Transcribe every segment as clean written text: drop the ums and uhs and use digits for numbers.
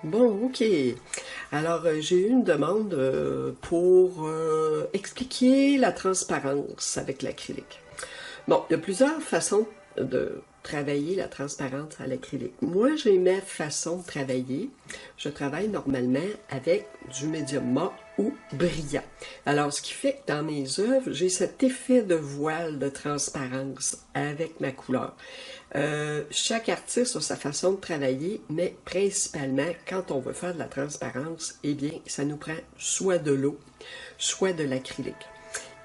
Bon, ok. Alors, j'ai eu une demande pour expliquer la transparence avec l'acrylique. Bon, il y a plusieurs façons de travailler la transparence à l'acrylique. Moi, j'ai ma façon de travailler. Je travaille normalement avec du médium mat ou brillant. Alors, ce qui fait que dans mes œuvres, j'ai cet effet de voile de transparence avec ma couleur. Chaque artiste a sa façon de travailler, mais principalement, quand on veut faire de la transparence, eh bien, ça nous prend soit de l'eau, soit de l'acrylique.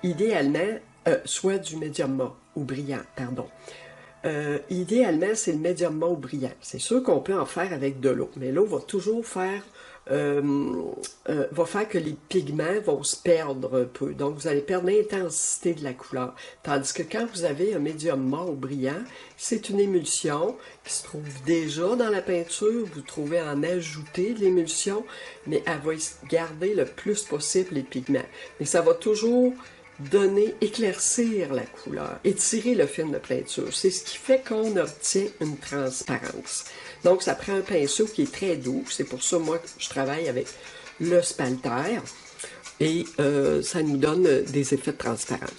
Idéalement, soit du médium mat ou brillant, pardon. Idéalement, c'est le médium mat ou brillant. C'est sûr qu'on peut en faire avec de l'eau, mais l'eau va toujours va faire que les pigments vont se perdre un peu. Donc, vous allez perdre l'intensité de la couleur. Tandis que quand vous avez un médium mat ou brillant, c'est une émulsion qui se trouve déjà dans la peinture. Vous trouvez en ajouter de l'émulsion, mais elle va garder le plus possible les pigments. Mais ça va toujours donner, éclaircir la couleur, étirer le film de peinture. C'est ce qui fait qu'on obtient une transparence. Donc, ça prend un pinceau qui est très doux. C'est pour ça, moi, que je travaille avec le spalter. Et ça nous donne des effets de transparence.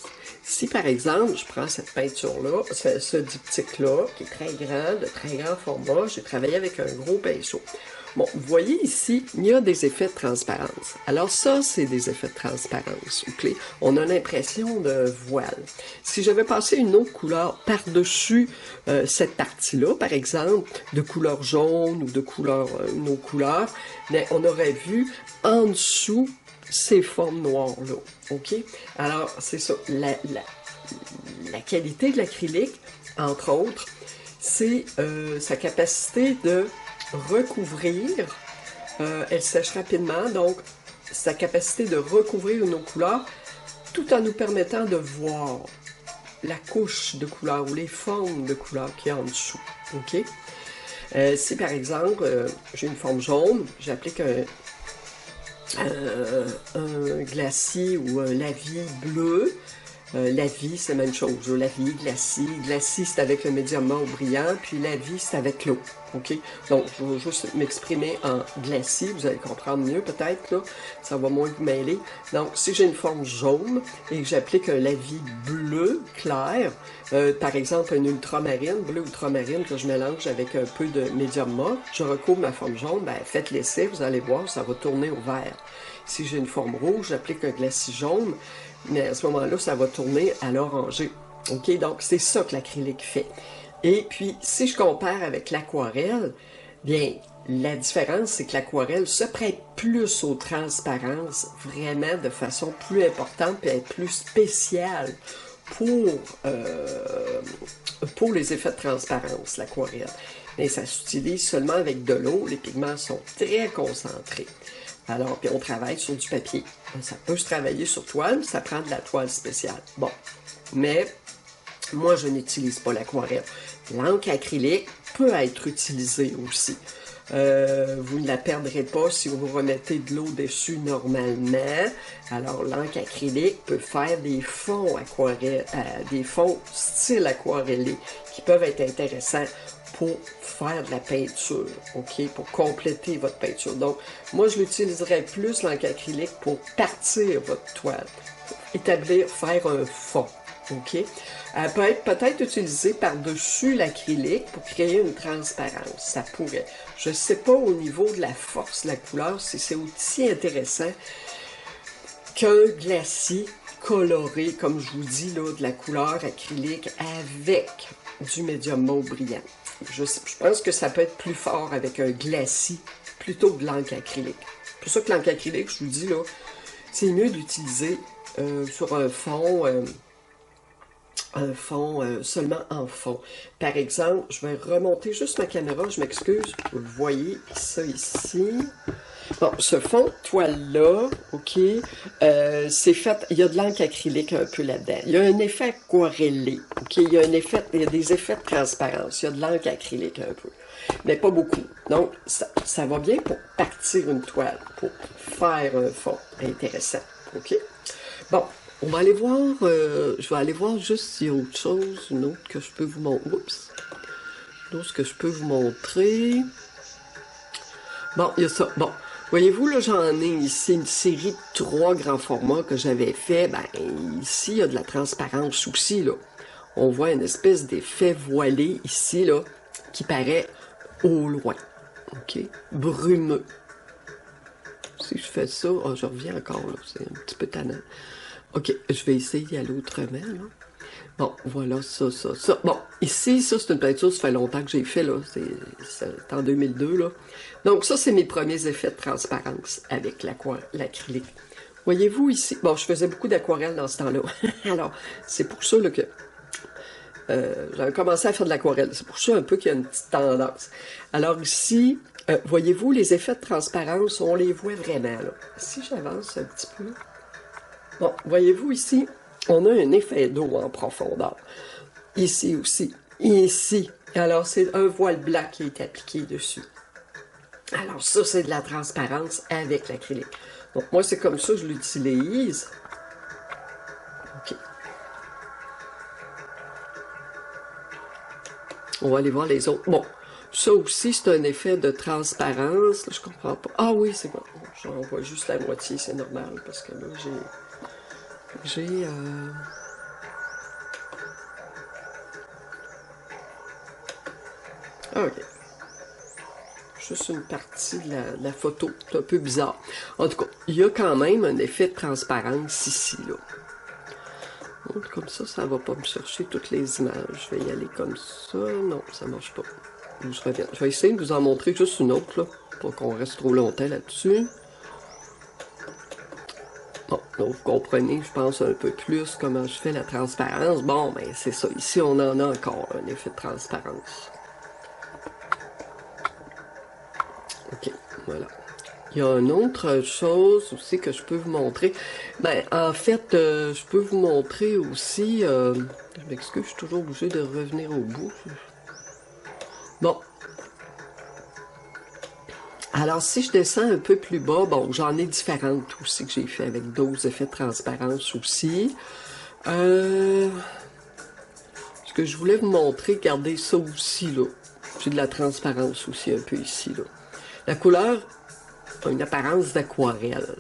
Si, par exemple, je prends cette peinture-là, ce diptyque-là, qui est très grand, de très grand format, j'ai travaillé avec un gros pinceau. Bon, vous voyez ici, il y a des effets de transparence. Alors ça, c'est des effets de transparence. Okay? On a l'impression de voile. Si j'avais passé une autre couleur par-dessus cette partie-là, par exemple, de couleur jaune ou de couleur, une autre couleur, mais on aurait vu en dessous ces formes noires-là. OK? Alors, c'est ça. La qualité de l'acrylique, entre autres, c'est sa capacité de recouvrir. Elle sèche rapidement, donc sa capacité de recouvrir nos couleurs tout en nous permettant de voir la couche de couleur ou les formes de couleur qu'il y a en dessous. OK? Si par exemple, j'ai une forme jaune, j'applique un glacis ou un lavis bleu. Lavis, c'est la même chose. Lavis, glacis. Glacis, c'est avec le médium mat ou brillant, puis lavis, c'est avec l'eau. OK? Donc, je vais juste m'exprimer en glacis. Vous allez comprendre mieux, peut-être, là. Ça va moins vous mêler. Donc, si j'ai une forme jaune et que j'applique un lavis bleu clair, par exemple, une ultramarine, bleu ultramarine que je mélange avec un peu de médium mat, je recouvre ma forme jaune, ben, faites l'essai, vous allez voir, ça va tourner au vert. Si j'ai une forme rouge, j'applique un glacis jaune, mais à ce moment-là, ça va tourner à l'orangé. OK? Donc, c'est ça que l'acrylique fait. Et puis, si je compare avec l'aquarelle, bien, la différence, c'est que l'aquarelle se prête plus aux transparences, vraiment de façon plus importante, puis être plus spéciale pour les effets de transparence, l'aquarelle. Mais ça s'utilise seulement avec de l'eau, les pigments sont très concentrés. Alors, puis on travaille sur du papier. Ça peut se travailler sur toile, ça prend de la toile spéciale. Bon, mais moi, je n'utilise pas l'aquarelle. L'encre acrylique peut être utilisée aussi. Vous ne la perdrez pas si vous remettez de l'eau dessus normalement. Alors, l'encre acrylique peut faire des fonds aquarelle, des fonds style aquarellé qui peuvent être intéressants pour faire de la peinture, OK? Pour compléter votre peinture. Donc, moi, je l'utiliserais plus, l'encre acrylique, pour partir votre toile, établir, faire un fond, OK? Elle peut être peut-être utilisée par-dessus l'acrylique pour créer une transparence. Ça pourrait. Je ne sais pas au niveau de la force de la couleur si c'est aussi intéressant qu'un glacis coloré, comme je vous dis, là, de la couleur acrylique avec du médium mat brillant. Je pense que ça peut être plus fort avec un glacis plutôt que de l'encre acrylique. C'est pour ça que l'encre acrylique, je vous dis, là, c'est mieux d'utiliser sur un fond seulement en fond. Par exemple, je vais remonter juste ma caméra, je m'excuse, vous le voyez, ça ici. Bon, ce fond de toile-là, OK, c'est fait, il y a de l'encre acrylique un peu là-dedans. Il y a un effet aquarellé, OK, il y a des effets de transparence, il y a de l'encre acrylique un peu, mais pas beaucoup. Donc, ça va bien pour partir une toile, pour faire un fond intéressant, OK? Bon, on va aller voir, je vais aller voir juste s'il y a autre chose, une autre que je peux vous montrer. Oups! Une autre que je peux vous montrer. Bon, il y a ça. Bon, voyez-vous, là, j'en ai ici une série de 3 grands formats que j'avais fait. Ben, ici, il y a de la transparence aussi, là. On voit une espèce d'effet voilé ici, là, qui paraît au loin. OK? Brumeux. Si je fais ça, oh, je reviens encore, là. C'est un petit peu tannant. OK, je vais essayer d'y aller autrement, là. Bon, voilà, ça. Bon, ici, ça, c'est une peinture, ça fait longtemps que j'ai fait, là. C'est en 2002, là. Donc, ça, c'est mes premiers effets de transparence avec l'acrylique. Voyez-vous ici? Bon, je faisais beaucoup d'aquarelle dans ce temps-là. Alors, c'est pour ça, là, que j'avais commencé à faire de l'aquarelle. C'est pour ça un peu qu'il y a une petite tendance. Alors ici, voyez-vous, les effets de transparence, on les voit vraiment, là. Si j'avance un petit peu... Bon, voyez-vous ici, on a un effet d'eau en profondeur. Ici aussi. Ici. Alors, c'est un voile blanc qui est appliqué dessus. Alors, ça, c'est de la transparence avec l'acrylique. Donc, moi, c'est comme ça que je l'utilise. OK. On va aller voir les autres. Bon, ça aussi, c'est un effet de transparence. Là, je comprends pas. Ah oui, c'est bon. J'en vois juste la moitié, c'est normal, parce que là, j'ai ah, OK. Juste une partie de la photo. C'est un peu bizarre. En tout cas, il y a quand même un effet de transparence ici, là. Donc, comme ça va pas me chercher toutes les images. Je vais y aller comme ça. Non, ça marche pas. Je reviens. Je vais essayer de vous en montrer juste une autre, là, pour qu'on reste trop longtemps là-dessus. Bon, donc vous comprenez, je pense, un peu plus comment je fais la transparence. Bon, ben c'est ça. Ici, on en a encore un effet de transparence. OK, voilà. Il y a une autre chose aussi que je peux vous montrer. Ben, en fait, je peux vous montrer aussi... je m'excuse, je suis toujours obligée de revenir au bout. Bon. Alors, si je descends un peu plus bas, bon, j'en ai différentes aussi que j'ai fait avec d'autres effets de transparence aussi. Ce que je voulais vous montrer, regardez ça aussi, là. J'ai de la transparence aussi un peu ici, là. La couleur a une apparence d'aquarelle.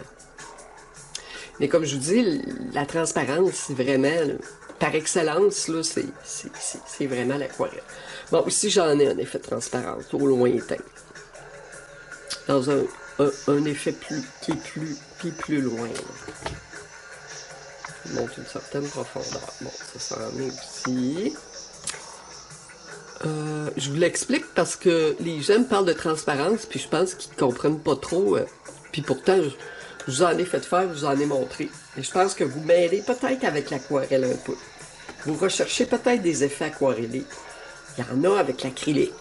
Mais comme je vous dis, la transparence, c'est vraiment, là, par excellence, là, c'est vraiment l'aquarelle. Bon, ici, j'en ai un effet de transparence au lointain. Dans un effet qui est plus loin. Là. Il montre une certaine profondeur. Bon, ça s'en est aussi. Je vous l'explique parce que les gens me parlent de transparence, puis je pense qu'ils ne comprennent pas trop. Puis pourtant, je vous en ai fait faire, je vous en ai montré. Et je pense que vous mêlez peut-être avec l'aquarelle un peu. Vous recherchez peut-être des effets aquarellés. Il y en a avec l'acrylique,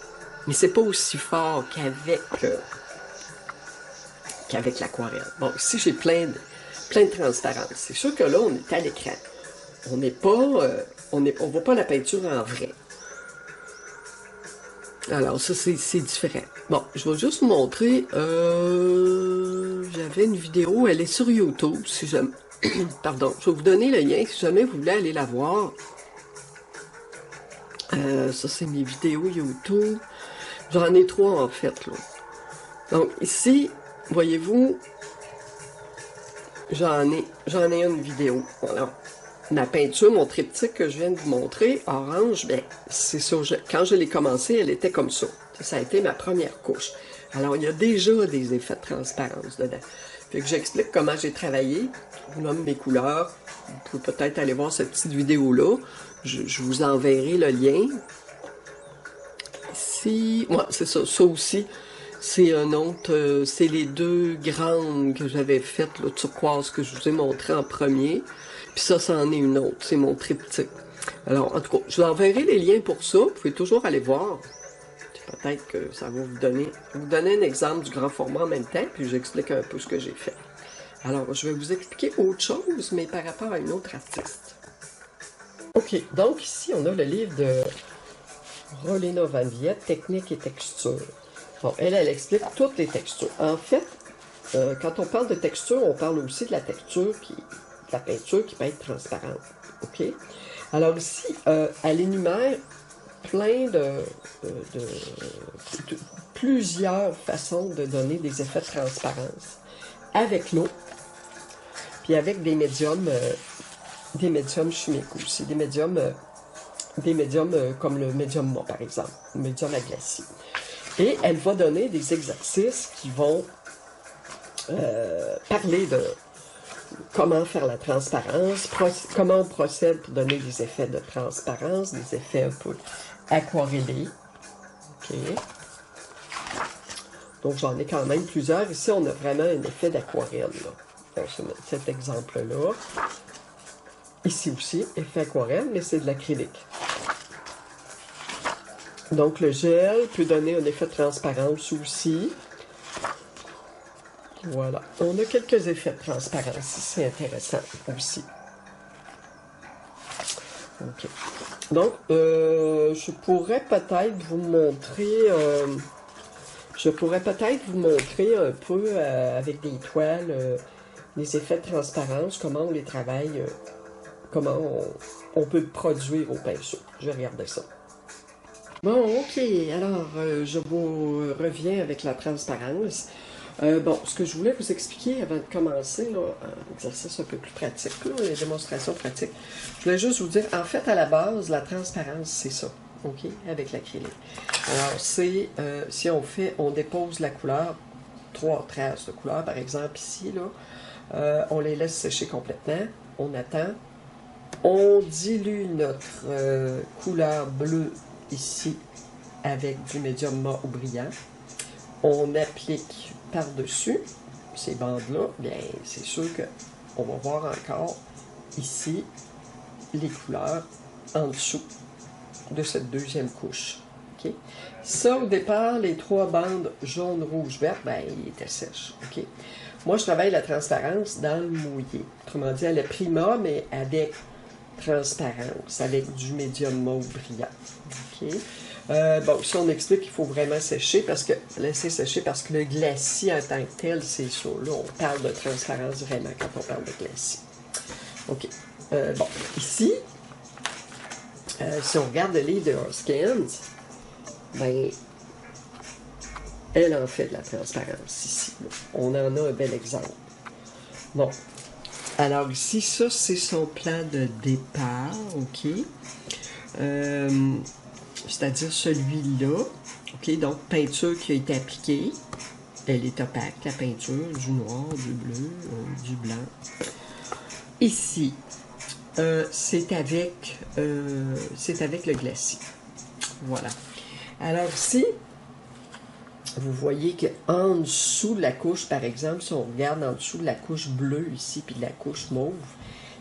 mais c'est pas aussi fort qu'avec l'aquarelle. Bon, ici, j'ai plein de transparence. C'est sûr que là, on est à l'écran. On n'est pas... on voit pas la peinture en vrai. Alors, ça, c'est différent. Bon, je vais juste vous montrer... j'avais une vidéo, elle est sur YouTube, si jamais... Pardon, je vais vous donner le lien, si jamais vous voulez aller la voir. Ça, c'est mes vidéos YouTube. J'en ai 3, en fait, là. Donc, ici, voyez-vous, j'en ai une vidéo. Alors, ma peinture, mon triptyque que je viens de vous montrer, orange, ben, c'est ça. Quand je l'ai commencé, elle était comme ça. Ça a été ma première couche. Alors, il y a déjà des effets de transparence dedans. Fait que j'explique comment j'ai travaillé. Je vous nomme mes couleurs. Vous pouvez peut-être aller voir cette petite vidéo-là. Je vous enverrai le lien. Ici, ouais, c'est ça. Ça aussi, c'est un autre... c'est les 2 grandes que j'avais faites, là, turquoise, que je vous ai montré en premier. Puis ça, c'en est une autre. C'est mon triptyque. Alors, en tout cas, je vous enverrai les liens pour ça. Vous pouvez toujours aller voir. Peut-être que ça va vous donner un exemple du grand format en même temps, puis j'explique un peu ce que j'ai fait. Alors, je vais vous expliquer autre chose, mais par rapport à une autre artiste. OK, donc ici, on a le livre de Rolena Van Viet, Technique et texture. Bon, elle explique toutes les textures. En fait, quand on parle de texture, on parle aussi de la texture de la peinture qui peut être transparente. OK? Alors ici, elle énumère plein de plusieurs façons de donner des effets de transparence avec l'eau, puis avec des médiums chimiques aussi, des médiums comme le médium mât, par exemple, le médium à glacis. Et elle va donner des exercices qui vont parler de comment faire la transparence, comment on procède pour donner des effets de transparence, des effets un peu aquarellés. OK. Donc, j'en ai quand même plusieurs. Ici, on a vraiment un effet d'aquarelle. Donc, je vais mettre cet exemple-là. Ici aussi, effet aquarelle, mais c'est de l'acrylique. Donc, le gel peut donner un effet de transparence aussi. Voilà. On a quelques effets de transparence. C'est intéressant aussi. OK. Donc, je pourrais peut-être vous montrer... un peu avec des toiles les effets de transparence, comment on les travaille, comment on peut le produire au pinceau. Je vais regarder ça. Bon, OK. Alors, je vous reviens avec la transparence. Bon, ce que je voulais vous expliquer avant de commencer, là, un exercice un peu plus pratique, là, les démonstrations pratiques, je voulais juste vous dire, en fait, à la base, la transparence, c'est ça, OK, avec l'acrylique. Alors, c'est, si on dépose la couleur, 3 traces de couleur, par exemple, ici, là, on les laisse sécher complètement, on attend, on dilue notre couleur bleue ici avec du médium mat ou brillant, on applique par-dessus ces bandes-là, bien, c'est sûr qu'on va voir encore ici les couleurs en dessous de cette deuxième couche. Okay? Ça, au départ, les 3 bandes jaune, rouge, vert, ben, il était sèche. Okay? Moi, je travaille la transparence dans le mouillé. Autrement dit, à la prima, mais avec transparence, avec du médium mauve brillant. Okay? Bon, ici, on explique qu'il faut vraiment sécher, laisser sécher, parce que le glacis en tant que tel, c'est ça. Là, on parle de transparence vraiment quand on parle de glacis. OK. Bon, ici, si on regarde le livre de Hoskins, ben, elle en fait de la transparence ici. Là. On en a un bel exemple. Bon. Alors ici, ça, c'est son plan de départ, OK? C'est-à-dire celui-là, OK? Donc, peinture qui a été appliquée. Elle est opaque, la peinture, du noir, du bleu, du blanc. Ici, c'est avec le glacis. Voilà. Alors ici, vous voyez qu'en dessous de la couche, par exemple, si on regarde en dessous de la couche bleue ici, puis de la couche mauve,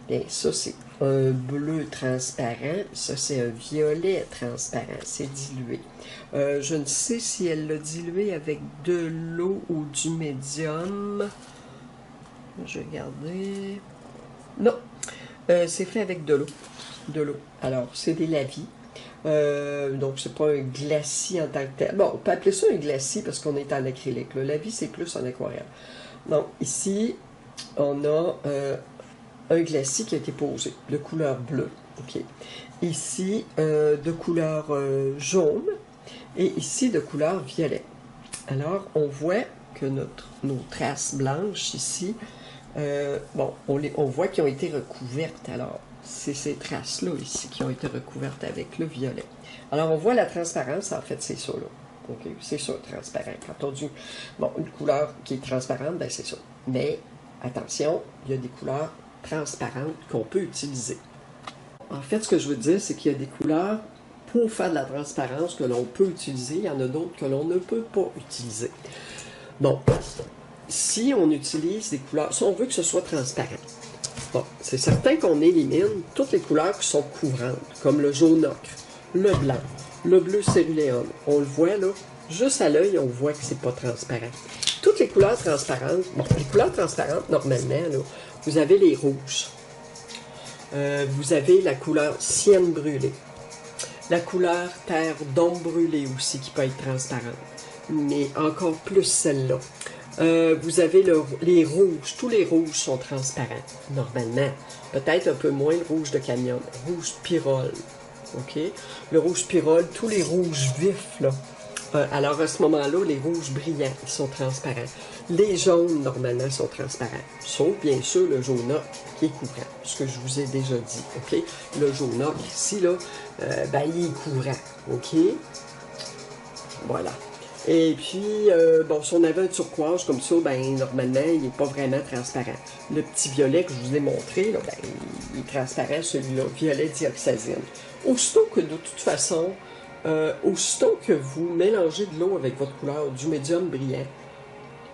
bien, ça, c'est un bleu transparent. Ça, c'est un violet transparent. C'est dilué. Je ne sais si elle l'a dilué avec de l'eau ou du médium. Je vais regarder. Non, c'est fait avec de l'eau. De l'eau. Alors, c'est des lavis. Donc, c'est pas un glacis en tant que tel. Bon, on peut appeler ça un glacis parce qu'on est en acrylique. Le lavis, c'est plus en aquarelle. Donc, ici, on a un glacis qui a été posé de couleur bleue. OK. Ici, de couleur jaune et ici, de couleur violet. Alors, on voit que nos traces blanches ici, bon, on voit qu'ils ont été recouvertes. Alors, c'est ces traces-là ici qui ont été recouvertes avec le violet. Alors, on voit la transparence, en fait, c'est ça, là. OK, c'est ça, transparent. Quand on dit, bon, une couleur qui est transparente, ben c'est ça. Mais, attention, il y a des couleurs transparentes qu'on peut utiliser. En fait, ce que je veux dire, c'est qu'il y a des couleurs pour faire de la transparence que l'on peut utiliser. Il y en a d'autres que l'on ne peut pas utiliser. Donc, si on utilise des couleurs, si on veut que ce soit transparent, bon, c'est certain qu'on élimine toutes les couleurs qui sont couvrantes, comme le jaune ocre, le blanc, le bleu céruléum. On le voit là, juste à l'œil, on voit que c'est pas transparent. Toutes les couleurs transparentes, bon, les couleurs transparentes, normalement, là, vous avez les rouges. Vous avez la couleur sienne brûlée. La couleur terre d'ombre brûlée aussi, qui peut être transparente. Mais encore plus celle-là. Vous avez les rouges. Tous les rouges sont transparents, normalement. Peut-être un peu moins le rouge de camion. Rouge pyrrole. OK? Le rouge pyrrole, tous les rouges vifs, là. Alors, à ce moment-là, les rouges brillants, ils sont transparents. Les jaunes, normalement, sont transparents. Sauf, bien sûr, le jaune ocre qui est couvrant. Ce que je vous ai déjà dit, OK? Le jaune ocre, ici, là, ben, il est couvrant, OK? Voilà. Et puis, bon, si on avait un turquoise comme ça, ben, normalement, il n'est pas vraiment transparent. Le petit violet que je vous ai montré, là, ben, il est transparent, celui-là, violet dioxazine. Aussitôt que, de toute façon, aussitôt que vous mélangez de l'eau avec votre couleur du médium brillant,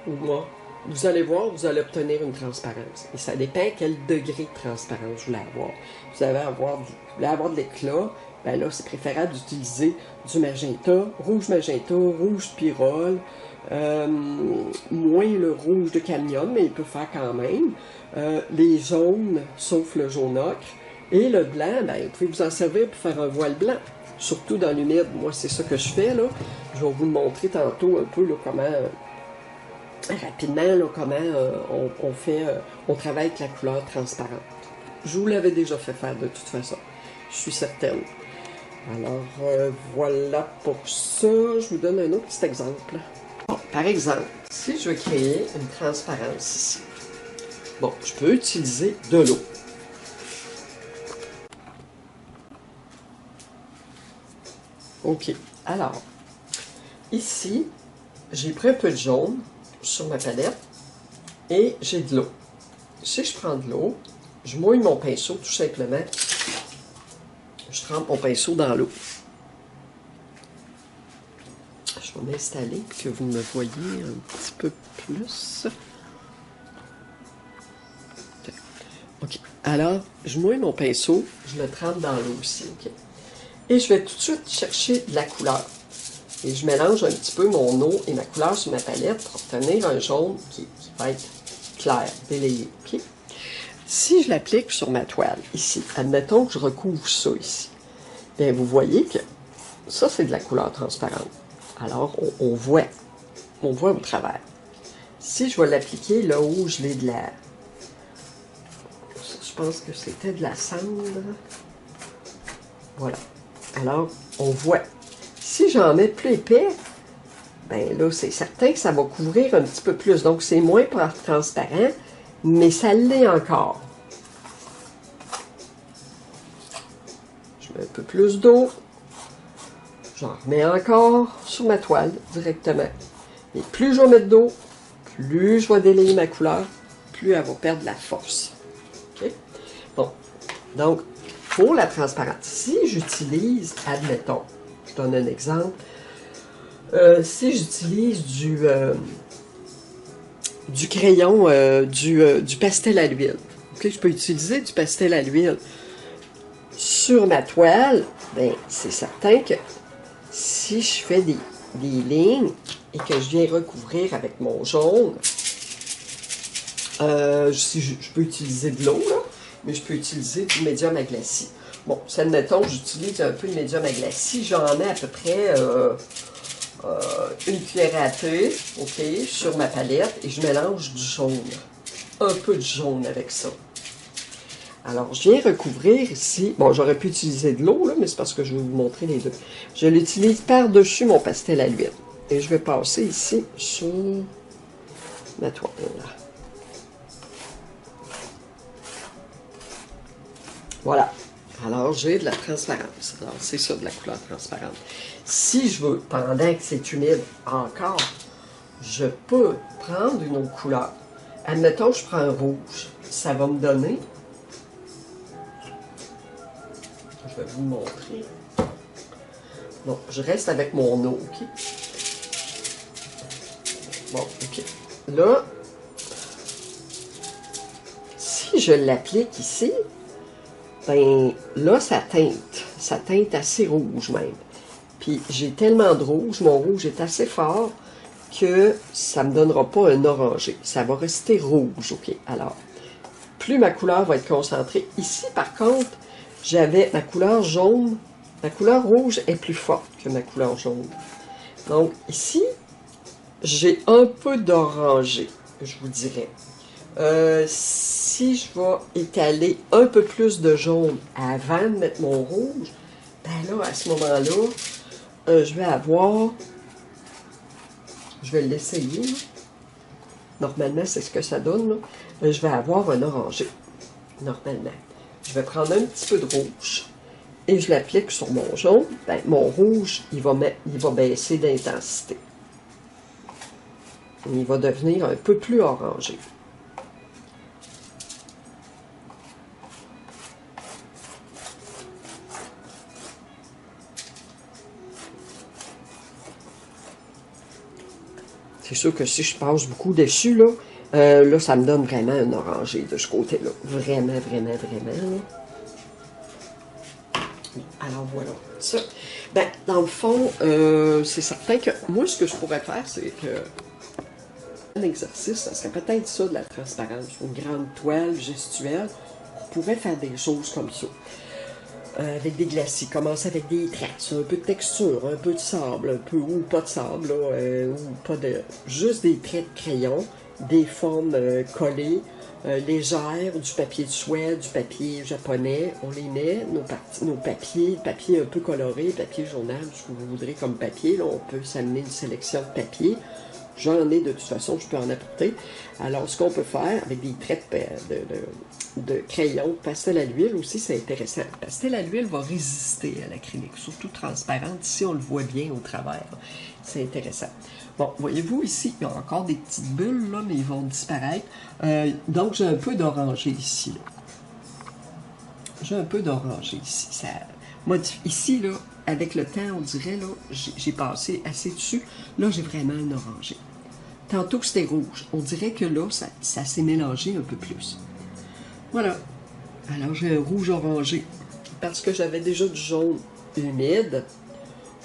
ou moi, vous allez voir, vous allez obtenir une transparence. Et ça dépend quel degré de transparence vous voulez avoir. Vous voulez avoir de l'éclat, ben là, c'est préférable d'utiliser du magenta, rouge pyrrole, moins le rouge de cadmium, mais il peut faire quand même. Les jaunes, sauf le jaune ocre. Et le blanc, ben, vous pouvez vous en servir pour faire un voile blanc. Surtout dans l'humide, moi c'est ça que je fais, là. Je vais vous le montrer tantôt un peu, là, comment, rapidement, là, comment on travaille avec la couleur transparente. Je vous l'avais déjà fait faire de toute façon, je suis certaine. Alors, voilà pour ça. Je vous donne un autre petit exemple. Bon, par exemple, si je veux créer une transparence ici, bon, je peux utiliser de l'eau. OK. Alors, ici, j'ai pris un peu de jaune sur ma palette et j'ai de l'eau. Si je prends de l'eau, je mouille mon pinceau tout simplement. Je trempe mon pinceau dans l'eau. Je vais m'installer pour que vous me voyez un petit peu plus. OK. Alors, je mouille mon pinceau, je le trempe dans l'eau aussi. OK. Et je vais tout de suite chercher de la couleur. Et je mélange un petit peu mon eau et ma couleur sur ma palette pour obtenir un jaune qui va être clair, délayé. Okay? Si je l'applique sur ma toile, ici, admettons que je recouvre ça ici, bien vous voyez que ça, c'est de la couleur transparente. Alors, on voit au travers. Si je vais l'appliquer là où je l'ai de la... Je pense que c'était de la cendre. Voilà. Alors, on voit. Si j'en mets plus épais, ben là, c'est certain que ça va couvrir un petit peu plus. Donc, c'est moins transparent, mais ça l'est encore. Je mets un peu plus d'eau. J'en remets encore sur ma toile directement. Et plus je vais mettre d'eau, plus je vais délayer ma couleur, plus elle va perdre la force. OK? Bon. Donc, pour la transparence, si j'utilise, admettons, je donne un exemple, si j'utilise du crayon, du pastel à l'huile, okay, je peux utiliser du pastel à l'huile sur ma toile, ben, c'est certain que si je fais des lignes et que je viens recouvrir avec mon jaune, je peux utiliser de l'eau, là, mais je peux utiliser du médium à glacis. Bon, ça, admettons, j'utilise un peu de médium à glacis. J'en mets à peu près une cuillère à thé, OK, sur ma palette et je mélange du jaune. Un peu de jaune avec ça. Alors, je viens recouvrir ici. Bon, j'aurais pu utiliser de l'eau, là, mais c'est parce que je vais vous montrer les deux. Je l'utilise par-dessus mon pastel à l'huile. Et je vais passer ici sur ma toile. Voilà. Alors, j'ai de la transparence. Alors, c'est ça, de la couleur transparente. Si je veux, pendant que c'est humide encore, je peux prendre une autre couleur. Admettons, je prends un rouge. Ça va me donner... Je vais vous montrer. Bon, je reste avec mon eau, OK? Bon, OK. Là, si je l'applique ici, ben là, ça teinte assez rouge même. Puis j'ai tellement de rouge, mon rouge est assez fort que ça ne me donnera pas un orangé. Ça va rester rouge, OK? Alors, plus ma couleur va être concentrée. Ici, par contre, j'avais ma couleur jaune. Ma couleur rouge est plus forte que ma couleur jaune. Donc, ici, j'ai un peu d'orangé, je vous dirais. Si je vais étaler un peu plus de jaune avant de mettre mon rouge, Ben là, à ce moment-là, je vais avoir... Je vais l'essayer. Normalement, c'est ce que ça donne. Là. Je vais avoir un orangé. Normalement. Je vais prendre un petit peu de rouge et je l'applique sur mon jaune. Ben, mon rouge, il va baisser d'intensité. Il va devenir un peu plus orangé. C'est sûr que si je passe beaucoup dessus, là, là, ça me donne vraiment un orangé de ce côté-là. Vraiment, vraiment, vraiment. Là. Alors, voilà. Ça. Ben, dans le fond, c'est certain que moi, ce que je pourrais faire, c'est que un exercice, ça serait peut-être ça de la transparence. Une grande toile gestuelle. On pourrait faire des choses comme ça. Avec des glacis, commencer avec des traces, un peu de texture, un peu de sable, un peu ou pas de sable, là, ou pas de... Juste des traits de crayon, des formes collées, légères, du papier de soie, du papier japonais, on les met, nos papiers un peu colorés, papier journal, ce que vous voudrez comme papier, là, on peut s'amener une sélection de papier. J'en ai de toute façon, je peux en apporter. Alors, ce qu'on peut faire avec des traits de crayon, pastel à l'huile aussi, c'est intéressant. Pastel à l'huile va résister à l'acrylique, surtout transparente. Ici, on le voit bien au travers. C'est intéressant. Bon, voyez-vous ici, il y a encore des petites bulles, là, mais ils vont disparaître. Donc, j'ai un peu d'orangé ici. J'ai un peu d'orangé ici. Ça, moi, ici, là, avec le temps, on dirait, là, j'ai passé assez dessus. Là, j'ai vraiment un orangé. Tantôt, c'était rouge. On dirait que là, ça s'est mélangé un peu plus. Voilà. Alors, j'ai un rouge orangé. Parce que j'avais déjà du jaune humide,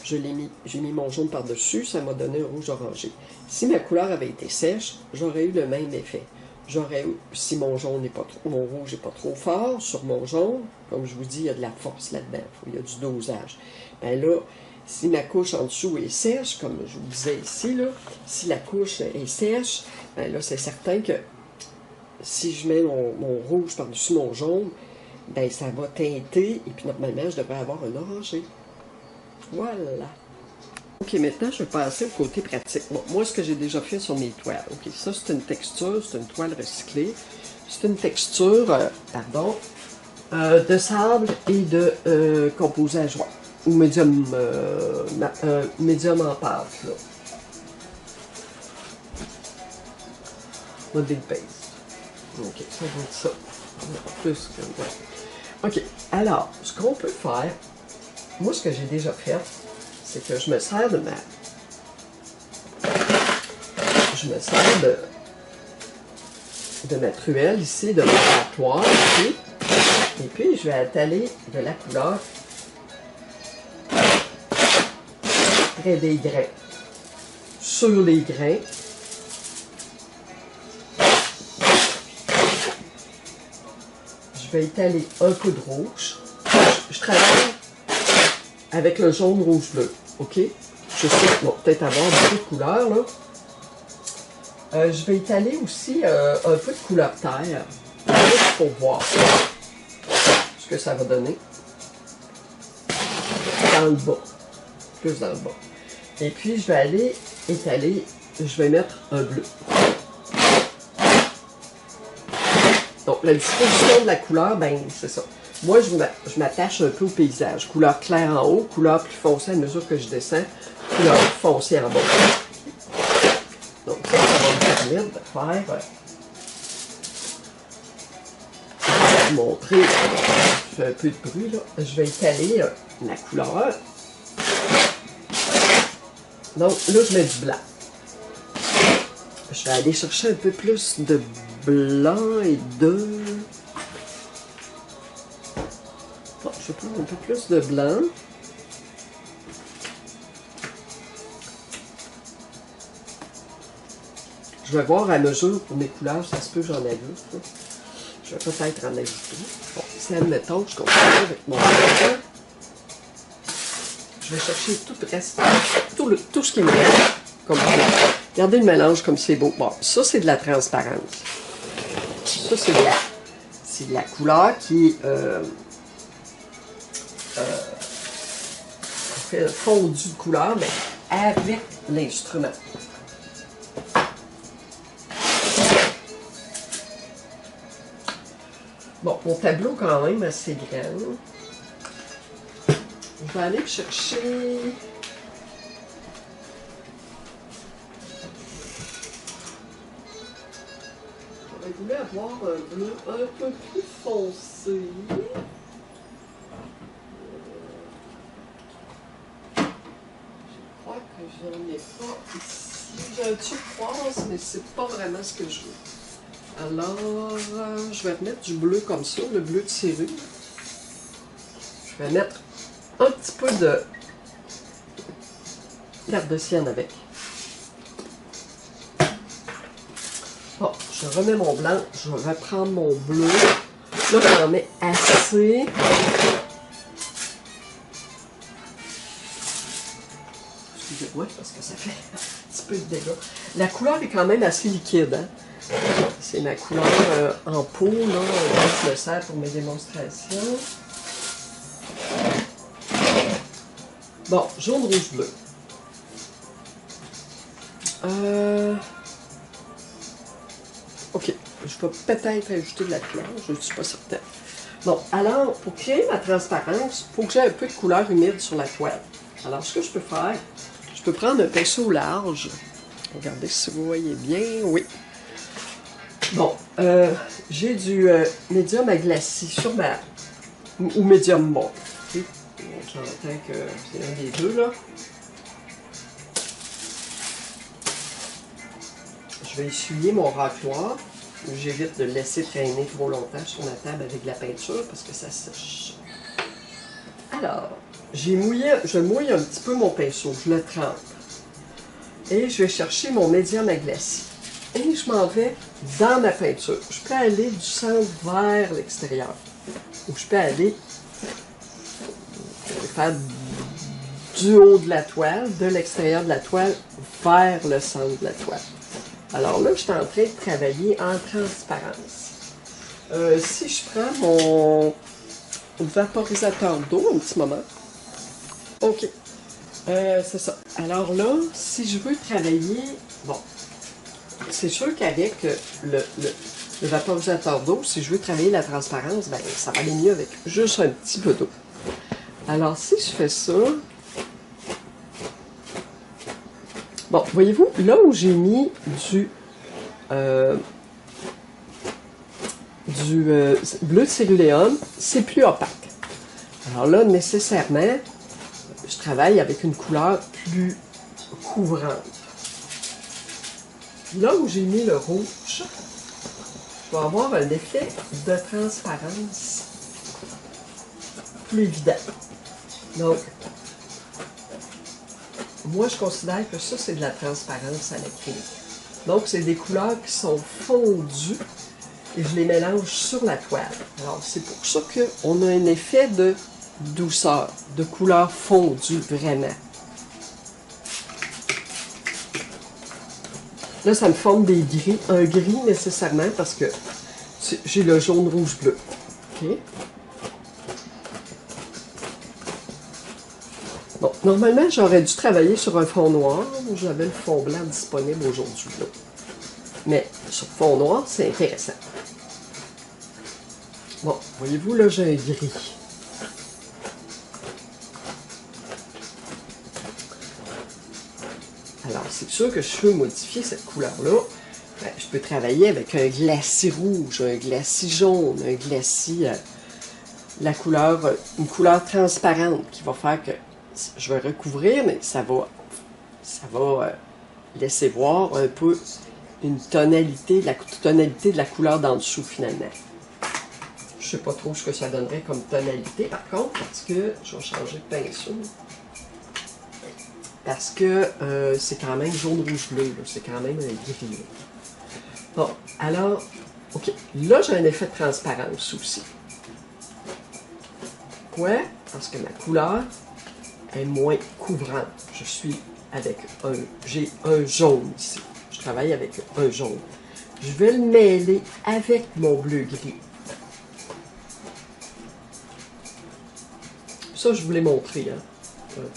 j'ai mis mon jaune par-dessus, ça m'a donné un rouge orangé. Si ma couleur avait été sèche, j'aurais eu le même effet. J'aurais eu, si mon rouge n'est pas trop fort sur mon jaune, comme je vous dis, il y a de la force là-dedans, il y a du dosage. Ben là, si ma couche en dessous est sèche, comme je vous disais ici, là, si la couche est sèche, ben là, c'est certain que si je mets mon rouge par-dessus mon jaune, ben ça va teinter, et puis normalement, je devrais avoir un orangé. Voilà. Ok, maintenant, je vais passer au côté pratique. Bon, moi, ce que j'ai déjà fait sur mes toiles. Ok, ça, c'est une texture, c'est une toile recyclée. C'est une texture, de sable et de composé à joie. Ou médium, médium en pâte, là. Model paste. Ok, ça va être ça. Plus que... Ouais. Ok, alors, ce qu'on peut faire, moi, ce que j'ai déjà fait, c'est que je me sers de ma... Je me sers de ma truelle ici, de mon ratoire ici. Et puis, je vais étaler de la couleur près des grains. Sur les grains. Je vais étaler un peu de rouge. Je travaille avec le jaune, rouge, bleu. OK? Je sais qu'il va peut-être avoir beaucoup de couleurs, là. Je vais étaler aussi un peu de couleur terre. Juste pour voir ce que ça va donner. Dans le bas. Plus dans le bas. Et puis, je vais aller étaler, je vais mettre un bleu. Donc, la disposition de la couleur, ben, c'est ça. Moi, je m'attache un peu au paysage. Couleur claire en haut, couleur plus foncée à mesure que je descends, couleur plus foncée en bas. Donc, ça va me permettre de faire... je vais vous montrer, je fais un peu de bruit, là. Je vais étaler la couleur. Donc, là, je mets du blanc. Je vais aller chercher un peu plus de blanc et de... Bon, je vais prendre un peu plus de blanc. Je vais voir à mesure pour mes couleurs, ça se peut que j'en ajoute. Là. Je vais peut-être en ajouter. Bon, si admettons, je continue avec mon blanc. Je vais chercher tout le reste, tout ce qui me reste, comme ça. Regardez le mélange comme c'est beau. Bon, ça, c'est de la transparence. Ça, c'est de la couleur qui est fait un fondu de couleur, mais avec l'instrument. Bon, mon tableau quand même assez grand. Je vais aller chercher... J'aurais voulu avoir un bleu un peu plus foncé. Je crois que j'en ai pas ici. J'ai un turquoise, mais c'est pas vraiment ce que je veux. Alors, je vais remettre du bleu comme ça, le bleu de serrure. Je vais mettre un petit peu de carte de sienne avec. Bon, je remets mon blanc, je vais reprendre mon bleu. Là, j'en mets assez. Excusez-moi, parce que ça fait un petit peu de dégâts. La couleur est quand même assez liquide, hein? C'est ma couleur en pot, là, dont je me sers pour mes démonstrations. Bon, jaune, rouge, bleu. Ok, je vais peut-être ajouter de la couleur, je ne suis pas certaine. Bon, alors, pour créer ma transparence, il faut que j'ai un peu de couleur humide sur la toile. Alors, ce que je peux faire, je peux prendre un pinceau large. Regardez si vous voyez bien, oui. Bon, j'ai du médium à glacis sur ma... ou médium bon. Okay. J'entends que c'est un des deux, là. Je vais essuyer mon racloir. J'évite de le laisser traîner trop longtemps sur ma table avec de la peinture parce que ça sèche. Alors, je mouille un petit peu mon pinceau, je le trempe. Et je vais chercher mon médium à glacis. Et je m'en vais dans ma peinture. Je peux aller du centre vers l'extérieur. Ou je peux aller faire du haut de la toile, de l'extérieur de la toile, vers le centre de la toile. Alors là, je suis en train de travailler en transparence. Si je prends mon vaporisateur d'eau, un petit moment. OK. C'est ça. Alors là, si je veux travailler... Bon, c'est sûr qu'avec le vaporisateur d'eau, si je veux travailler la transparence, ben, ça va aller mieux avec juste un petit peu d'eau. Alors, si je fais ça... Bon, voyez-vous, là où j'ai mis du bleu de céruléum, c'est plus opaque. Alors là, nécessairement, je travaille avec une couleur plus couvrante. Là où j'ai mis le rouge, je vais avoir un effet de transparence plus évident. Donc, moi, je considère que ça, c'est de la transparence à l'acrylique. Donc, c'est des couleurs qui sont fondues et je les mélange sur la toile. Alors, c'est pour ça qu'on a un effet de douceur, de couleur fondue, vraiment. Là, ça me forme des gris, un gris nécessairement parce que j'ai le jaune, rouge, bleu. OK? Bon, normalement, j'aurais dû travailler sur un fond noir. J'avais le fond blanc disponible aujourd'hui. Mais sur fond noir, c'est intéressant. Bon, voyez-vous, là, j'ai un gris. Alors, c'est sûr que je peux modifier cette couleur-là. Ben, je peux travailler avec un glacis rouge, un glacis jaune, un glacis... la couleur, une couleur transparente qui va faire que je vais recouvrir, mais ça va laisser voir un peu une tonalité, la tonalité de la couleur d'en dessous finalement. Je sais pas trop ce que ça donnerait comme tonalité par contre, parce que je vais changer de pinceau. Parce que c'est quand même jaune, rouge, bleu, c'est quand même un gris. Là. Bon, alors, ok, là j'ai un effet de transparence aussi. Pourquoi? Parce que ma couleur est moins couvrante. Je suis avec j'ai un jaune ici. Je travaille avec un jaune. Je vais le mêler avec mon bleu-gris. Ça, je vous l'ai montré. Hein?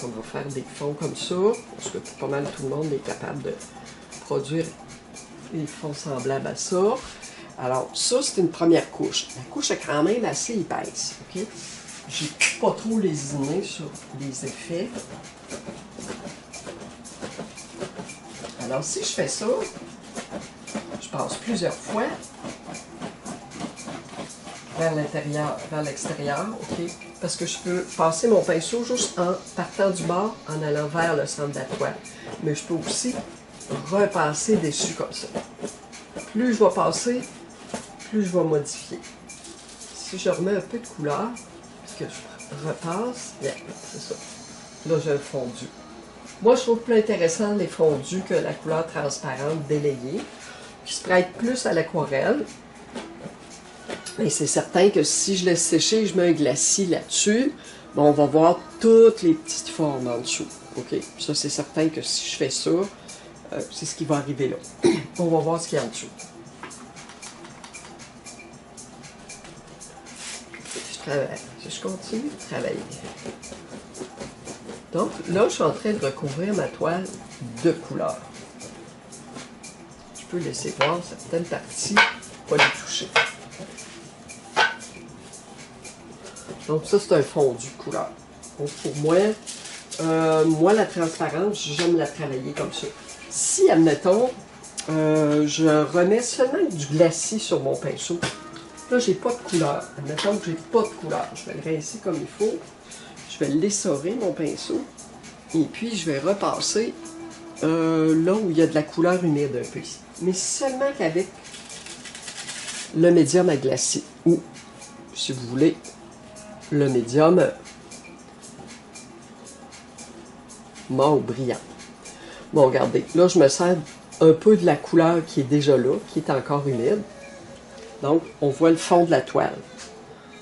on va faire des fonds comme ça, parce que pas mal tout le monde est capable de produire des fonds semblables à ça. Alors, ça, c'est une première couche. La couche est quand même assez épaisse, OK? J'ai pas trop lésiné sur les effets. Alors, si je fais ça, je passe plusieurs fois vers l'intérieur, vers l'extérieur, OK? Parce que je peux passer mon pinceau juste en partant du bord, en allant vers le centre de la toile. Mais je peux aussi repasser dessus comme ça. Plus je vais passer, plus je vais modifier. Si je remets un peu de couleur, puis que je repasse, bien, c'est ça. Là, j'ai un fondu. Moi, je trouve plus intéressant les fondus que la couleur transparente délayée, qui se prête plus à l'aquarelle. Mais c'est certain que si je laisse sécher, je mets un glacis là-dessus, ben, on va voir toutes les petites formes en dessous. OK? Ça, c'est certain que si je fais ça, c'est ce qui va arriver là. On va voir ce qu'il y a en dessous. Je continue de travailler. Donc, là, je suis en train de recouvrir ma toile de couleur. Je peux laisser voir certaines parties, pas les toucher. Donc, ça, c'est un fondu de couleur. Donc, pour moi, la transparence, j'aime la travailler comme ça. Si, admettons, je remets seulement du glacis sur mon pinceau, là, j'ai pas de couleur. Admettons que j'ai pas de couleur. Je vais le rincer comme il faut. Je vais l'essorer, mon pinceau. Et puis, je vais repasser là où il y a de la couleur humide un peu ici. Mais seulement qu'avec le médium à glacis. Ou, si vous voulez, le médium mauve brillant. Bon, regardez. Là, je me sers un peu de la couleur qui est déjà là, qui est encore humide. Donc, on voit le fond de la toile.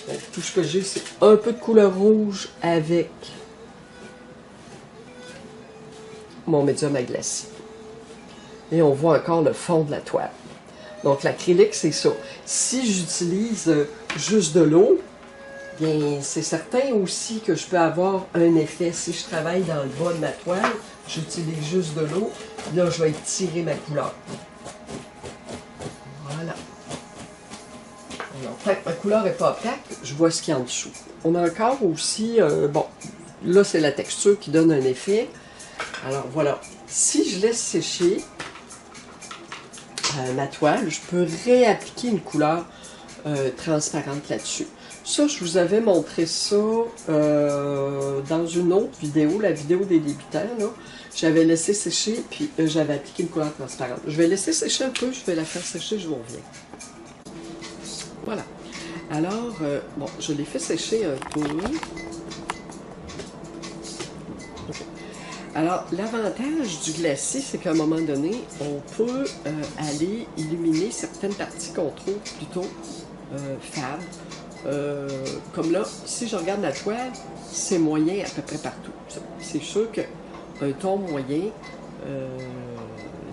Donc, tout ce que j'ai, c'est un peu de couleur rouge avec mon médium à glacis. Et on voit encore le fond de la toile. Donc, l'acrylique, c'est ça. Si j'utilise juste de l'eau, bien, c'est certain aussi que je peux avoir un effet. Si je travaille dans le bas de ma toile, j'utilise juste de l'eau. Là, je vais étirer ma couleur. Voilà. Alors, tant que ma couleur n'est pas opaque, je vois ce qu'il y a en dessous. On a encore aussi, bon, là, c'est la texture qui donne un effet. Alors, voilà. Si je laisse sécher ma toile, je peux réappliquer une couleur transparente là-dessus. Ça, je vous avais montré ça dans une autre vidéo, la vidéo des débutants, là. J'avais laissé sécher, puis j'avais appliqué une couleur transparente. Je vais laisser sécher un peu, je vais la faire sécher, je vous reviens. Voilà. Alors, bon, je l'ai fait sécher un peu. Okay. Alors, l'avantage du glacis, c'est qu'à un moment donné, on peut aller illuminer certaines parties qu'on trouve plutôt fades. Comme là, si je regarde la toile, c'est moyen à peu près partout. C'est sûr qu'un ton moyen,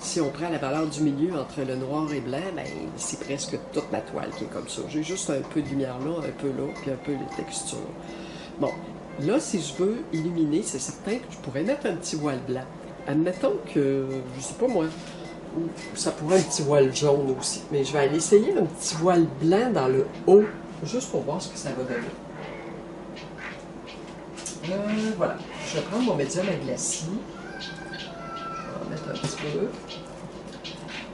si on prend la valeur du milieu entre le noir et blanc, ben, c'est presque toute ma toile qui est comme ça. J'ai juste un peu de lumière là, un peu là, puis un peu de texture. Bon, là, si je veux illuminer, c'est certain que je pourrais mettre un petit voile blanc. Admettons que, je sais pas moi, ça pourrait un petit voile jaune aussi. Mais je vais aller essayer un petit voile blanc dans le haut, juste pour voir ce que ça va donner. Voilà. Je vais prendre mon médium à glacis. Je vais en mettre un petit peu.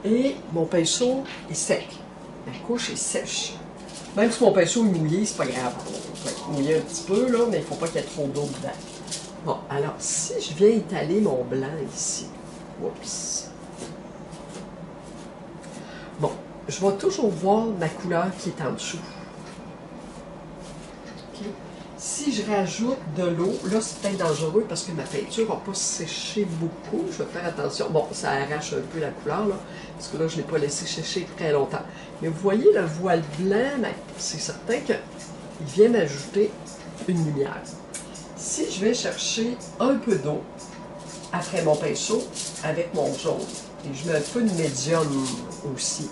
Et mon pinceau est sec. La couche est sèche. Même si mon pinceau est mouillé, c'est pas grave. Il va mouiller un petit peu, là, mais il ne faut pas qu'il y ait trop d'eau dedans. Bon, alors, si je viens étaler mon blanc ici, oups. Bon, je vais toujours voir ma couleur qui est en dessous. Okay. Si je rajoute de l'eau, là, c'est peut-être dangereux parce que ma peinture ne va pas sécher beaucoup. Je vais faire attention. Bon, ça arrache un peu la couleur, là, parce que là, je ne l'ai pas laissé sécher très longtemps. Mais vous voyez, le voile blanc, c'est certain qu'il vient m'ajouter une lumière. Si je vais chercher un peu d'eau après mon pinceau avec mon jaune, et je mets un peu de médium aussi,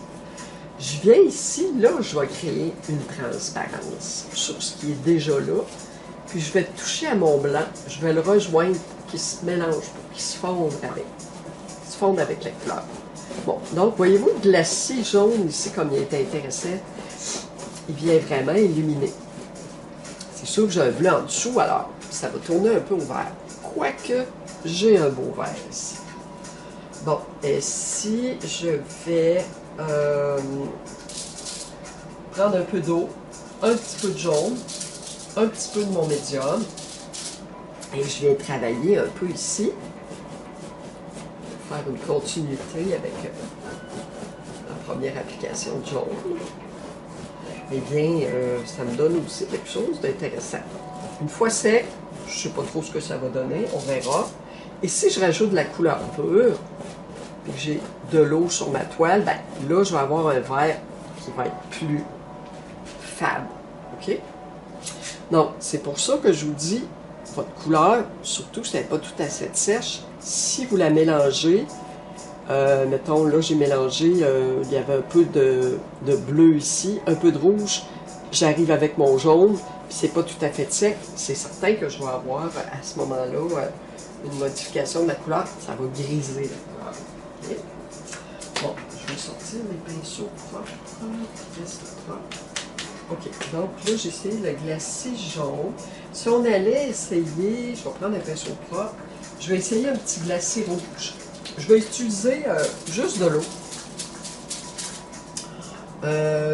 je viens ici, là, je vais créer une transparence sur ce qui est déjà là. Puis je vais toucher à mon blanc, je vais le rejoindre, qu'il se mélange, qu'il se fonde avec la couleur. Bon, donc voyez-vous le glacis jaune ici, comme il est intéressant, il vient vraiment illuminer. C'est sûr que j'ai un blanc en dessous, alors ça va tourner un peu au vert. Quoique, j'ai un beau vert ici. Bon, et si je vais prendre un peu d'eau, un petit peu de jaune, un petit peu de mon médium, et je viens travailler un peu ici, faire une continuité avec la première application de jaune. Eh bien, ça me donne aussi quelque chose d'intéressant. Une fois sec, je ne sais pas trop ce que ça va donner, on verra. Et si je rajoute de la couleur pure, et que j'ai de l'eau sur ma toile, ben là, je vais avoir un vert qui va être plus fade. OK? Donc, c'est pour ça que je vous dis, votre couleur, surtout si elle n'est pas tout à fait sèche, si vous la mélangez, mettons, là, j'ai mélangé, il y avait un peu de bleu ici, un peu de rouge, j'arrive avec mon jaune, puis c'est pas tout à fait sec, c'est certain que je vais avoir, à ce moment-là, une modification de la couleur, ça va griser la couleur. Okay? Bon, je vais sortir mes pinceaux propres, reste propre. OK, donc là, j'ai essayé le glacis jaune. Si on allait essayer, je vais prendre un pinceau propre, je vais essayer un petit glacis rouge. Je vais utiliser juste de l'eau.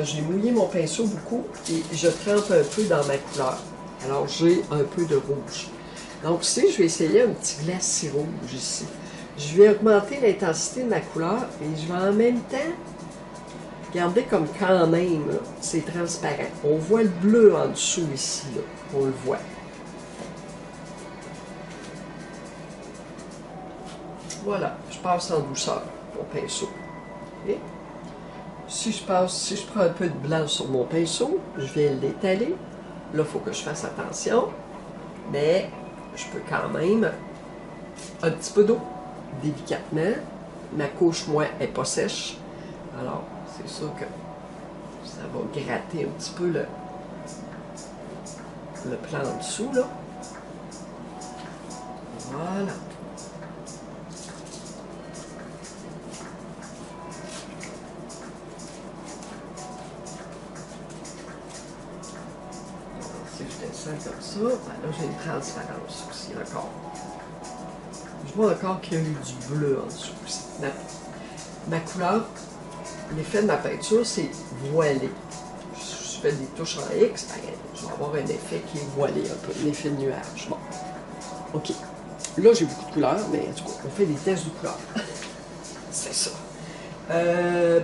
J'ai mouillé mon pinceau beaucoup et je trempe un peu dans ma couleur. Alors, j'ai un peu de rouge. Donc ici, je vais essayer un petit glacis rouge ici. Je vais augmenter l'intensité de ma couleur et je vais en même temps garder comme quand même, c'est transparent. On voit le bleu en dessous ici, là. On le voit. Voilà, je passe en douceur mon pinceau. Okay? Si je prends un peu de blanc sur mon pinceau, je viens l'étaler. Là, il faut que je fasse attention, mais je peux quand même un petit peu d'eau, délicatement. Ma couche, moi, n'est pas sèche. Alors, c'est sûr que ça va gratter un petit peu le plan en dessous, là. Voilà. Si je descends comme ça, ben là j'ai une transparence aussi encore. Je vois encore qu'il y a eu du bleu en dessous aussi. Ma couleur, l'effet de ma peinture, c'est voilé. Je fais des touches en X, ben, je vais avoir un effet qui est voilé un peu, l'effet de nuage. Bon, OK. Là, j'ai beaucoup de couleurs, mais en tout cas, on fait des tests de couleurs. C'est ça.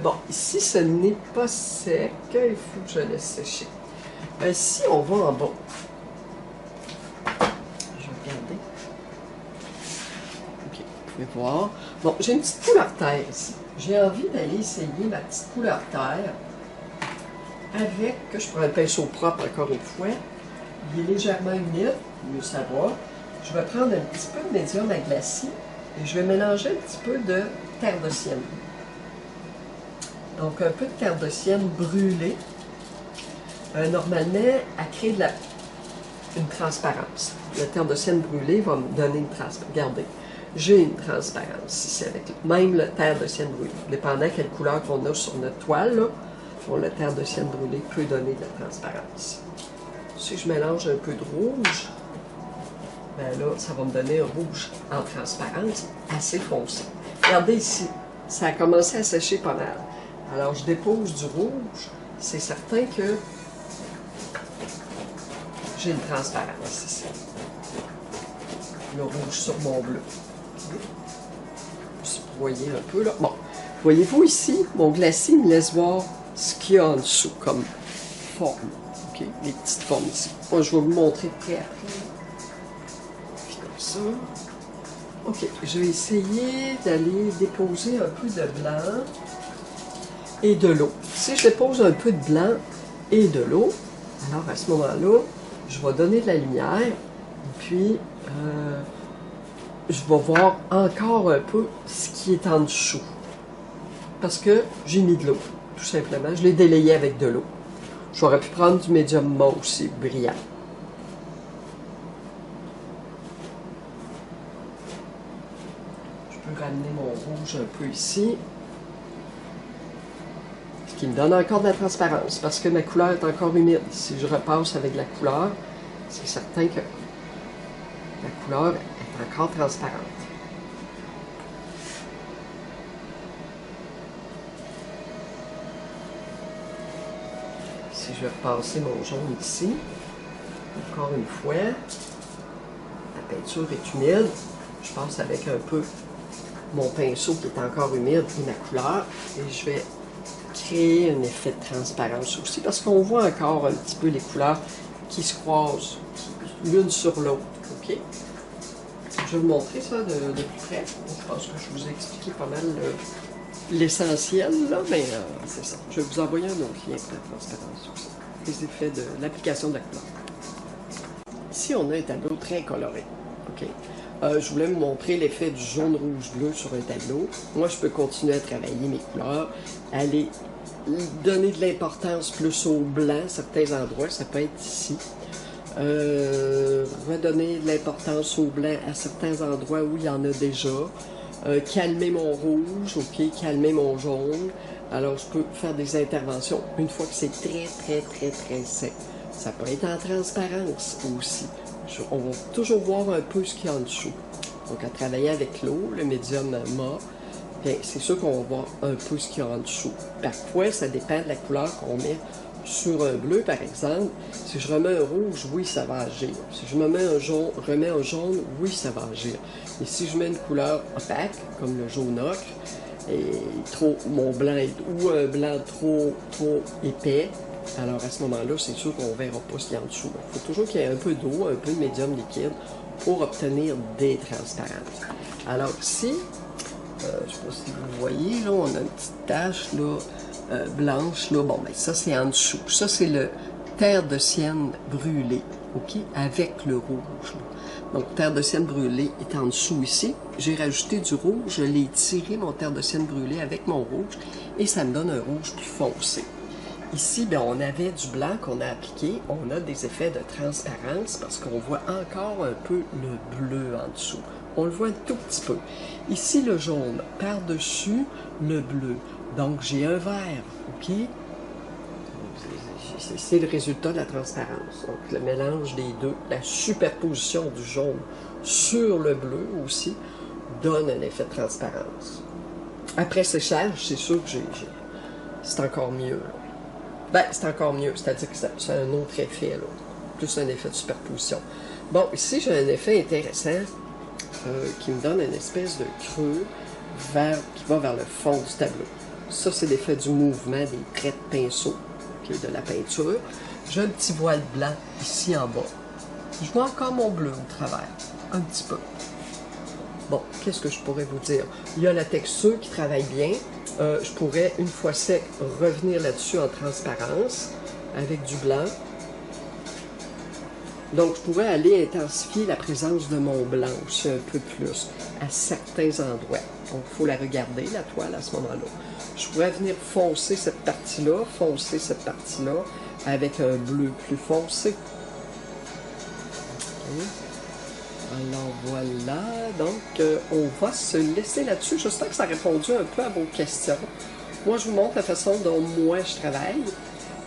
Bon, ici, ce n'est pas sec. Il faut que je laisse sécher. Si on va en bas, je vais regarder. OK, vous pouvez voir. Bon, j'ai une petite couleur terre ici. J'ai envie d'aller essayer ma petite couleur terre avec, que je prends un pinceau propre encore une fois. Il est légèrement humide, mieux ça va. Je vais prendre un petit peu de médium à glacis et je vais mélanger un petit peu de terre de sienne. Donc, un peu de terre de sienne brûlée. Normalement, elle crée une transparence. La terre de sienne brûlée va me donner une transparence. Regardez, j'ai une transparence ici avec même la terre de sienne brûlée. Dépendant quelle couleur qu'on a sur notre toile, là, la terre de sienne brûlée peut donner de la transparence. Si je mélange un peu de rouge, ben là, ça va me donner un rouge en transparence assez foncé. Regardez ici, ça a commencé à sécher pas mal. Alors, je dépose du rouge. C'est certain que j'ai une transparence ici. Le rouge sur mon bleu. Vous voyez un peu là. Bon, voyez-vous ici, mon glacis me laisse voir ce qu'il y a en dessous comme forme. OK, les petites formes ici. Moi, je vais vous montrer près après. Puis comme ça. OK, je vais essayer d'aller déposer un peu de blanc et de l'eau. Si je dépose un peu de blanc et de l'eau, alors à ce moment-là, je vais donner de la lumière, et puis je vais voir encore un peu ce qui est en dessous. Parce que j'ai mis de l'eau, tout simplement. Je l'ai délayé avec de l'eau. J'aurais pu prendre du médium mauve aussi, brillant. amener mon rouge un peu ici. Ce qui me donne encore de la transparence, parce que ma couleur est encore humide. Si je repasse avec la couleur, c'est certain que la couleur est encore transparente. Si je vais repasser mon jaune ici, encore une fois, la peinture est humide, je passe avec un peu mon pinceau qui est encore humide et ma couleur, et je vais créer un effet de transparence aussi, parce qu'on voit encore un petit peu les couleurs qui se croisent l'une sur l'autre. Ok? Je vais vous montrer ça de plus près. Je pense que je vous ai expliqué pas mal l'essentiel, là, mais c'est ça. Je vais vous envoyer un autre lien pour la transparence aussi. Les effets de l'application de la couleur. Ici, on a un tableau très coloré. Ok? Je voulais vous montrer l'effet du jaune, rouge, bleu sur un tableau. Moi, je peux continuer à travailler mes couleurs, aller donner de l'importance plus au blanc, certains endroits, ça peut être ici. Redonner de l'importance au blanc à certains endroits où il y en a déjà. Calmer mon rouge, ok, calmer mon jaune. Alors, je peux faire des interventions une fois que c'est très sec. Ça peut être en transparence aussi. On va toujours voir un peu ce qu'il y a en dessous. Donc, à travailler avec l'eau, le médium mat, c'est sûr qu'on va voir un peu ce qu'il y a en dessous. Parfois, ça dépend de la couleur qu'on met sur un bleu, par exemple. Si je remets un rouge, oui, ça va agir. Si je remets un jaune, oui, ça va agir. Et si je mets une couleur opaque, comme le jaune ocre, et mon blanc est ou un blanc trop épais, alors à ce moment-là, c'est sûr qu'on ne verra pas ce qu'il y a en dessous. Il faut toujours qu'il y ait un peu d'eau, un peu de médium liquide pour obtenir des transparences. Alors ici, je ne sais pas si vous voyez, là, on a une petite tache là, blanche. Là. Bon, ben, ça, c'est en dessous. Ça, c'est le terre de sienne brûlée, ok, avec le rouge. Là. Donc, terre de sienne brûlée est en dessous ici. J'ai rajouté du rouge, je l'ai tiré, mon terre de sienne brûlée, avec mon rouge, et ça me donne un rouge plus foncé. Ici, bien, on avait du blanc qu'on a appliqué. On a des effets de transparence parce qu'on voit encore un peu le bleu en dessous. On le voit un tout petit peu. Ici, le jaune par-dessus le bleu. Donc, j'ai un vert, OK? C'est le résultat de la transparence. Donc, le mélange des deux, la superposition du jaune sur le bleu aussi, donne un effet de transparence. Après séchage, c'est sûr que c'est encore mieux. Là. Ben, c'est encore mieux, c'est-à-dire que c'est un autre effet, là. Plus un effet de superposition. Bon, ici, j'ai un effet intéressant qui me donne une espèce de creux qui va vers le fond du tableau. Ça, c'est l'effet du mouvement des traits de pinceau, okay, de la peinture. J'ai un petit voile blanc ici en bas. Je vois encore mon bleu au travers, un petit peu. Bon, qu'est-ce que je pourrais vous dire? Il y a la texture qui travaille bien. Je pourrais, une fois sec, revenir là-dessus en transparence avec du blanc. Donc, je pourrais aller intensifier la présence de mon blanc aussi un peu plus à certains endroits. Donc, il faut la regarder, la toile, à ce moment-là. Je pourrais venir foncer cette partie-là, avec un bleu plus foncé. Okay. Alors voilà, donc on va se laisser là-dessus. J'espère que ça a répondu un peu à vos questions. Moi, je vous montre la façon dont moi je travaille.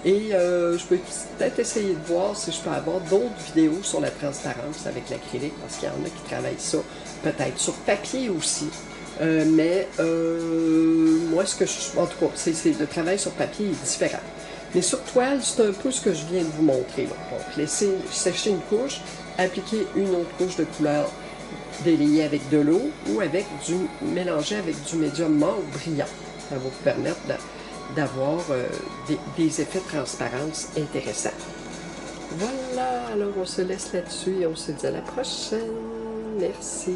Et je peux peut-être essayer de voir si je peux avoir d'autres vidéos sur la transparence avec l'acrylique, parce qu'il y en a qui travaillent ça peut-être sur papier aussi. Mais moi, en tout cas, le travail sur papier est différent. Mais sur toile, c'est un peu ce que je viens de vous montrer. Là. Donc, laisser sécher une couche, appliquer une autre couche de couleur délayée avec de l'eau ou mélanger avec du médium mort brillant. Ça va vous permettre d'avoir des effets de transparence intéressants. Voilà, alors on se laisse là-dessus et on se dit à la prochaine. Merci.